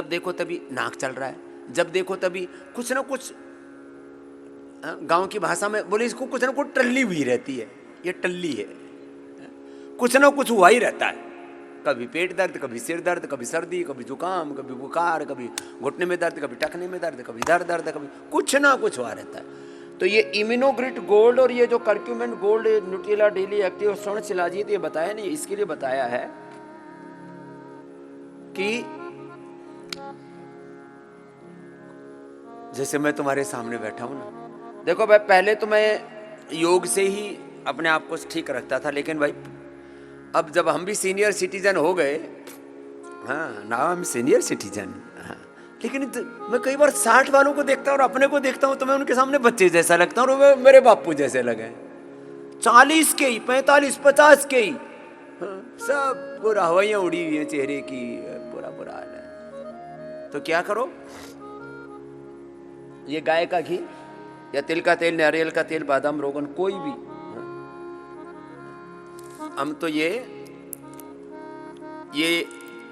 जब देखो तभी नाक चल रहा है, जब देखो तभी कुछ ना कुछ, गांव की भाषा में बोले इसको कुछ ना कुछ टल्ली हुई रहती है, ये टल्ली है, कुछ ना कुछ हुआ ही रहता है। कभी पेट दर्द, कभी सिर दर्द, कभी सर्दी, कभी जुकाम, कभी बुखार, कभी घुटने में दर्द, कभी टखने में दर्द, कभी इधर दर्द, कभी कुछ ना कुछ हुआ रहता है। तो ये इम्यूनोग्रिड गोल्ड और ये जो curcumin gold, Nutrela daily active, स्वर्ण शिलाजीत, ये बताया नहीं, इसके लिए बताया है कि जैसे मैं तुम्हारे सामने बैठा हूं ना, देखो भाई पहले तो मैं योग से ही अपने आप को ठीक रखता था, लेकिन भाई अब जब हम भी सीनियर सिटीजन हो गए, हाँ now I am senior citizen, हाँ, लेकिन मैं कई बार 60 वालों को देखता हूँ और अपने को देखता हूँ तो मैं उनके सामने बच्चे जैसा लगता हूँ और वो मेरे बापू जैसे लगे। 40 के ही, 45, 50 के ही, हाँ, सब पूरा हवाइयाँ उड़ी हुई हैं चेहरे की, पूरा बुरा हाल है। तो क्या करो, ये गाय का घी या तिल का तेल, नारियल का तेल, बादाम, रोगन, कोई भी, हम तो ये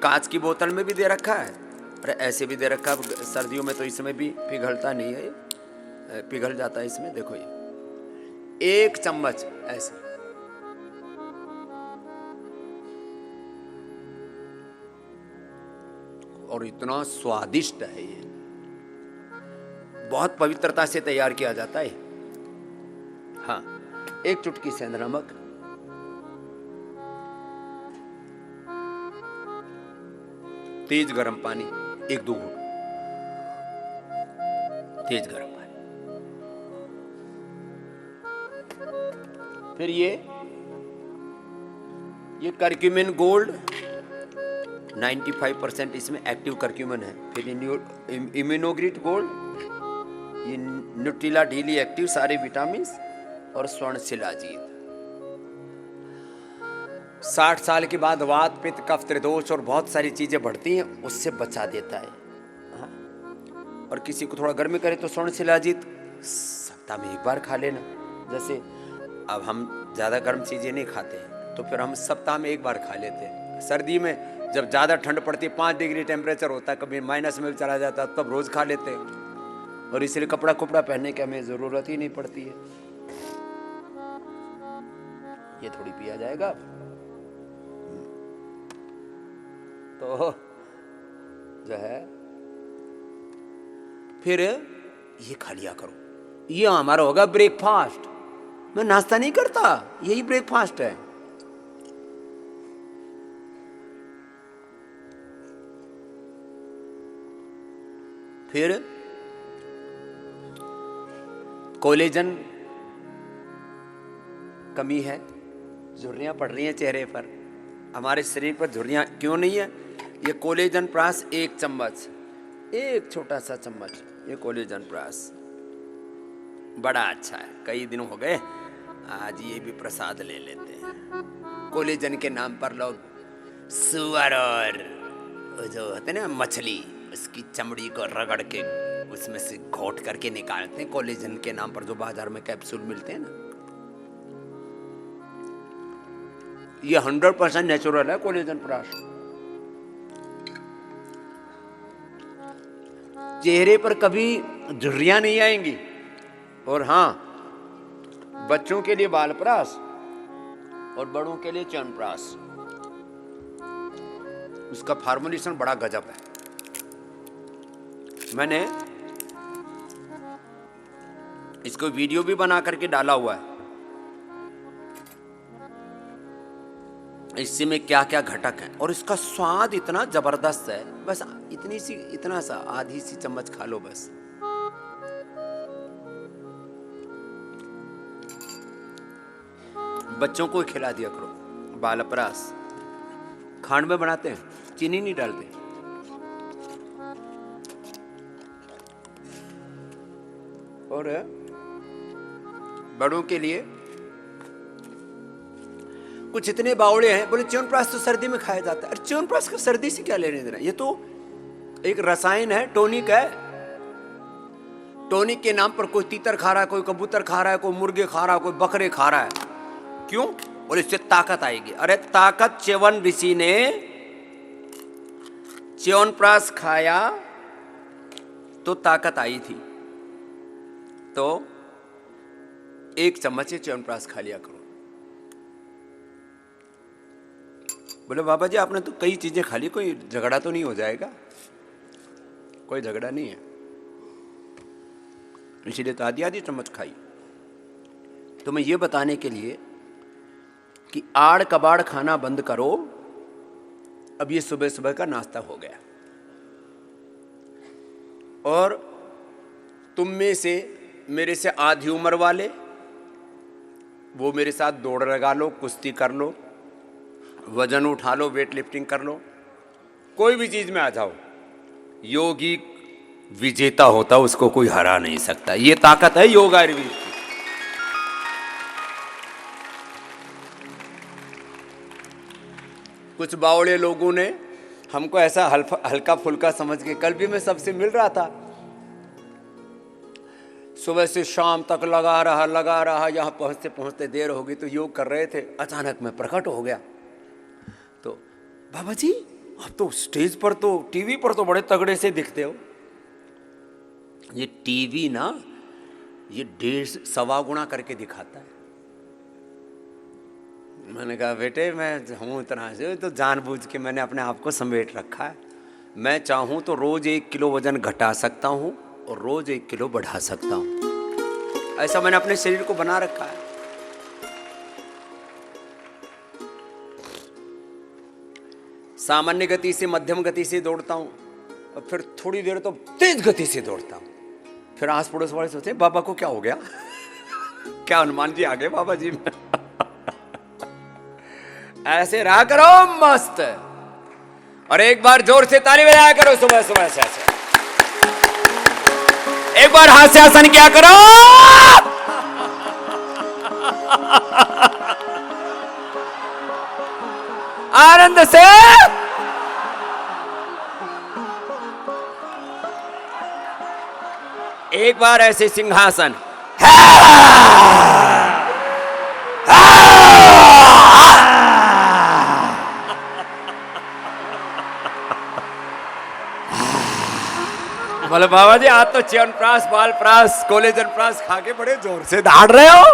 कांच की बोतल में भी दे रखा है और ऐसे भी दे रखा है। सर्दियों में तो इसमें भी पिघलता नहीं है, पिघल जाता है इसमें। देखो ये 1 चम्मच ऐसे, और इतना स्वादिष्ट है ये, बहुत पवित्रता से तैयार किया जाता है। हाँ, 1 चुटकी सेंध नमक, तेज गरम पानी, 1-2 घूंट तेज गरम पानी, फिर ये कर्क्यूमिन गोल्ड 95% इसमें एक्टिव कर्क्यूमिन है। फिर इम्यूनोग्रिड गोल्ड, ये न्यूट्रिला डेली एक्टिव, सारे विटामिन और स्वर्ण शिलाजीत। 60 साल के बाद वात, पित्त, कफ, त्रिदोष और बहुत सारी चीजें बढ़ती हैं, उससे बचा देता है। हाँ? और किसी को थोड़ा गर्मी करे तो स्वर्ण शिलाजीत सप्ताह में 1 बार खा लेना। जैसे अब हम ज्यादा गर्म चीजें नहीं खाते हैं तो फिर हम सप्ताह में 1 बार खा लेते हैं। सर्दी में जब ज्यादा ठंड पड़ती है, 5 डिग्री टेम्परेचर होता है, कभी माइनस में भी चला जाता है, तब रोज खा लेते हैं और इसलिए कपड़ा पहनने की हमें जरूरत ही नहीं पड़ती है। ये थोड़ी पिया जाएगा तो जो है, फिर ये खा लिया करो। ये हमारा होगा ब्रेकफास्ट। मैं नाश्ता नहीं करता, यही ब्रेकफास्ट है। फिर कोलेजन कमी है, झुर्रियां पड़ रही हैं चेहरे पर, हमारे शरीर पर झुर्रियां क्यों नहीं है? ये कोलेजन प्रास 1 चम्मच, 1 छोटा सा चम्मच, ये कोलेजन प्रास बड़ा अच्छा है। कई दिन हो गए, आज ये भी प्रसाद ले लेते हैं। कोलेजन के नाम पर लोग सुअर और जो होते हैं ना मछली, उसकी चमड़ी को रगड़ के उसमें से घोट करके निकालते हैं। कोलेजन के नाम पर जो बाजार में कैप्सूल मिलते हैं ना, ये 100% नेचुरल है कोलेजन प्राश। चेहरे पर कभी झुर्रियां नहीं आएंगी। और हाँ, बच्चों के लिए बालप्रास और बड़ों के लिए च्यवनप्राश, उसका फार्मुलेशन बड़ा गजब है। मैंने इसको वीडियो भी बना करके डाला हुआ है, इससे में क्या क्या घटक है, और इसका स्वाद इतना जबरदस्त है। बस इतना सा आधी सी चम्मच खा लो बस। बच्चों को खिला दिया करो। बालप्रास खांड में बनाते हैं, चीनी नहीं डालते। और बड़ों के लिए कुछ इतने बावड़े हैं, बोले च्यवनप्राश तो सर्दी में खाया जाता है। अरे च्यवनप्राश का सर्दी से क्या लेने देना? ये तो एक रसायन है, टॉनिक है। टॉनिक के नाम पर कोई तीतर खा रहा है, कोई कबूतर खा रहा है, कोई मुर्गे खा रहा है, कोई बकरे खा रहा है। क्यों? बोले इससे ताकत आएगी। अरे ताकत च्यवन ऋषि ने च्यवनप्राश खाया तो ताकत आई थी, तो 1 चम्मच च्यवनप्राश खा लिया करो। बोले बाबा जी आपने तो कई चीजें खा ली, कोई झगड़ा तो नहीं हो जाएगा? कोई झगड़ा नहीं है, इसीलिए तो आधी आधी चम्मच खाई। तो मैं ये बताने के लिए कि आड़ कबाड़ खाना बंद करो। अब ये सुबह सुबह का नाश्ता हो गया, और तुम में से मेरे से आधी उम्र वाले वो मेरे साथ दौड़ लगा लो, कुश्ती कर लो, वजन उठा लो, वेट लिफ्टिंग कर लो, कोई भी चीज में आ जाओ। योगी विजेता होता, उसको कोई हरा नहीं सकता। ये ताकत है योग आयुर्वेद की। कुछ बावड़े लोगों ने हमको ऐसा हल्का फुल्का समझ के, कल भी मैं सबसे मिल रहा था, सुबह से शाम तक लगा रहा, यहाँ पहुँचते पहुँचते देर हो गई, तो योग कर रहे थे, अचानक मैं प्रकट हो गया। तो बाबा जी आप तो स्टेज पर तो टीवी पर तो बड़े तगड़े से दिखते हो। ये टीवी ना ये 1.5-1.25 गुना करके दिखाता है। मैंने कहा बेटे मैं हूँ इतना से, तो जानबूझ के मैंने अपने आप को समेट रखा है। मैं चाहूँ तो रोज 1 किलो वजन घटा सकता हूँ और रोज 1 किलो बढ़ा सकता हूँ। ऐसा मैंने अपने शरीर को बना रखा है। सामान्य गति से मध्यम गति से दौड़ता हूँ, और फिर थोड़ी देर तो तेज गति से दौड़ता हूँ। फिर आस पड़ोस वाले सोचते बाबा को क्या हो गया क्या हनुमान जी आ गए बाबा जी में। ऐसे रहा करो मस्त, और एक बार जोर से ताली बजाया करो सुबह सुबह से ऐसे। एक बार हास्यासन क्या करो। आनंद से एक बार ऐसे सिंहासन, बोले बाबा जी आज तो च्यवनप्राश, बालप्राश, कोलेजन प्राश खा के बड़े जोर से दौड़ रहे हो।